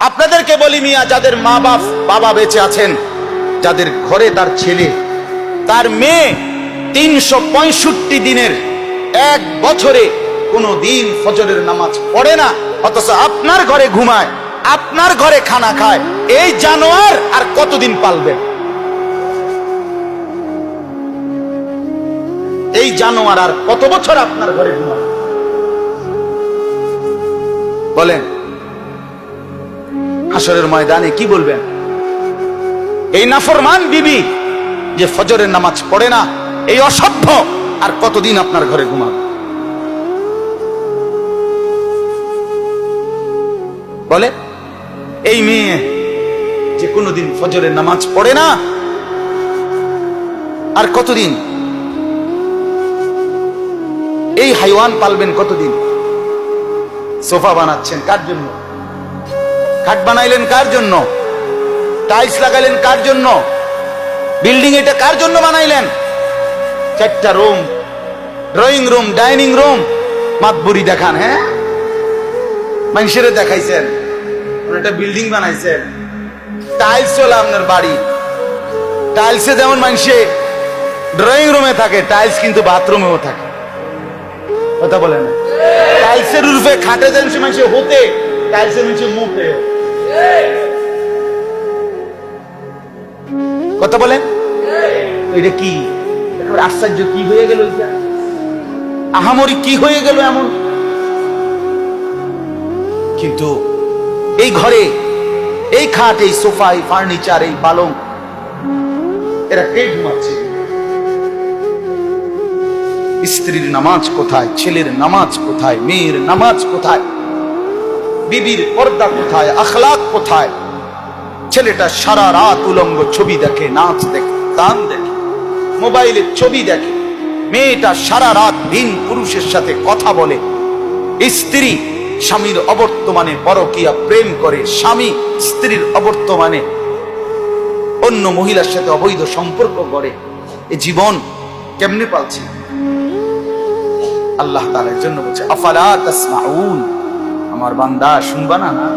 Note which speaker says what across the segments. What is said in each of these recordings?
Speaker 1: আপনাদেরকে বলি মিয়া, যাদের মা বাবা বেঁচে আছেন, যাদের ঘরে তার ছেলে তার মেয়ে 365 দিনের এক বছরে কোনো দিন ফজরের নামাজ পড়ে না, অথচ আপনার ঘরে ঘুমায়, আপনার ঘরে খানা খায়, এই জানোয়ার আর কতদিন পালবেন? এই জানোয়ার আর কত বছর আপনার ঘরে ঘুমাবে বলেন? হাসরের ময়দানে কি বলবেন? এই নাফরমান বিবি যে ফজরের নামাজ পড়ে না, এই অসভ্য আর কতদিন আপনার ঘরে ঘুমাবে? বলে এই মেয়ে যে কোনোদিন ফজরের নামাজ পড়ে না, আর কতদিন? এই হাইওয়ান পালবেন কতদিন? সোফা বানাচ্ছেন কার জন্য? খাট বানাইলেন কার জন্য? টাইলস লাগাইলেন কার জন্য? বিল্ডিং এটা কার জন্য বানাইলেন? 4টা room, drawing room, dining room, মাতবুরি দেখান, হ্যাঁ মানুষের দেখাইছেন একটা বিল্ডিং বানাইছেন। টাইলস হলো আপনার বাড়ি, টাইলসে যেমন মানুষে ড্রয়িং রুমে থাকে, টাইলস কিন্তু বাথরুমেও থাকে, কথা বলেন না? টাইলসের রূপে খাটে যেন মানুষে হতে, টাইলসের নিচে মুখে, কথা বলেন? এটা কি আশ্চর্য? কি হয়ে গেল? আহামরি কি হয়ে গেল এমন? কিন্তু এই ঘরে, এই খাট, এই সোফা, এই ফার্নিচার, এই পালং, এরা কে ঘুমাচ্ছে? স্ত্রীর নামাজ কোথায়? ছেলের নামাজ কোথায়? মেয়ের নামাজ কোথায়? বিবির পর্দা কোথায়? আখলাক কোথায়? ছেলেটা সারা রাত উলঙ্গ ছবি দেখে, নাচ দেখে, গান দেখে, মোবাইলে ছবি দেখে। মেয়েটা সারা রাত ভিন পুরুষের সাথে কথা বলে। স্ত্রী স্বামীর অবর্তমানে পরকীয়া প্রেম করে, স্বামী স্ত্রীর অবর্তমানে অন্য মহিলার সাথে অবৈধ সম্পর্ক করে। এই জীবন কেমনে পালছি? আল্লাহ তাআলার জন্য বলছে আফালা তাসমাউন, আমার বান্দা শুনবা না? না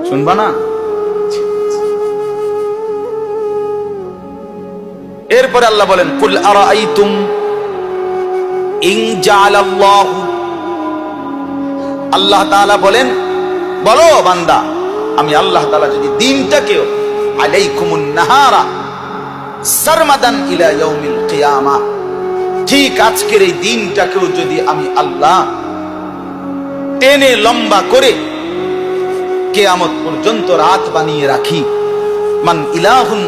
Speaker 1: শুনবা না? এরপরে আল্লাহ বলেন কুল আরাআইতুম ইন জাআলাল্লাহু, আল্লাহ তাআলা বলেন বলো বান্দা, আমি আল্লাহ তাআলা যদি দিনটাকেও আলাইকুমুন নাহারা সারমাদান ইলা ইয়াউমিল কিয়ামা, ঠিক আজকের এই দিনটাকেও যদি আমি আল্লাহ টেনে লম্বা করে কিয়ামত পর্যন্ত রাত বানিয়ে রাখি, মান ইলাহুন,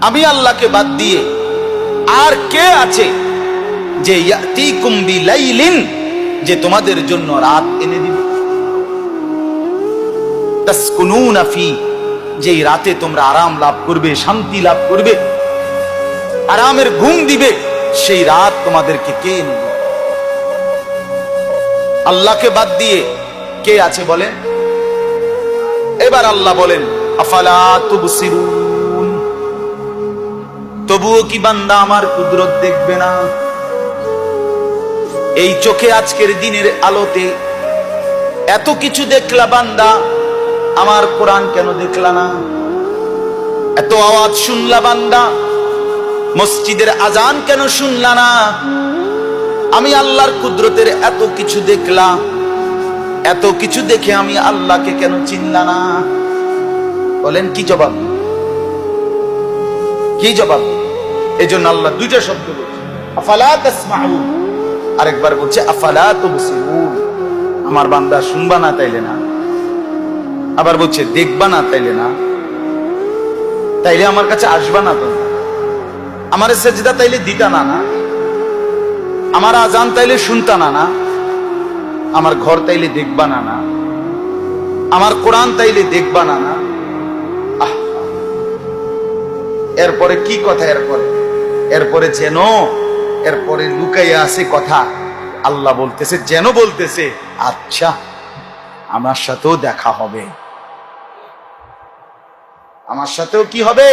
Speaker 1: আমি আল্লাহকে বাদ দিয়ে আর কে আছে যে ইয়াতিকুম বিলাইলিন, যে তোমাদের জন্য রাত এনে দিবে, তাসকুনুনা ফি, যে রাতে তোমরা আরাম লাভ করবে, শান্তি লাভ করবে, আরামের ঘুম দিবে, সেই রাত তোমাদেরকে কে এনে দিবে? আল্লাহকে বাদ দিয়ে কে আছে বলেন? এবার আল্লাহ বলেন আফালা তুবসিরুন, তবুও কি বান্দা আমার কুদরত দেখবে না? এই চোখে আজকের দিনের আলোতে এত কিছু দেখলা বান্দা, আমার কোরআন কেন দেখলা না? এত আওয়াজ শুনলা বান্দা, মসজিদের আজান কেন শুনলা না? আমি আল্লাহর কুদরতের এত কিছু দেখলা, এত কিছু দেখে আমি আল্লাহকে কেন চিনলা না? বলেন কি জবাব? কি জবাব? এজন্য আল্লাহ দুইটা শব্দ বলছে, আফালা তাসমাউন, আরেকবার বলছে আফালা তুবসিরুন, আমার বান্দা শুনবা না তাইলে না, আবার বলছে দেখবা না তাইলে না, তাইলে আমার কাছে আসবা না, তো আমার সেজদা তাইলে দিতা না, না আমার আজান তাইলে শুনতা না, না আমার ঘর তাইলে দেখবা না, না আমার কোরআন তাইলে দেখবা না, না। এরপরে কি কথা? এরপরে যেন, এরপরে লুকাইয়া আছে কথা। আল্লাহ বলতেছে, যেন বলতেছে আচ্ছা আমার সাথেও দেখা হবে, আমার সাথেও কি হবে?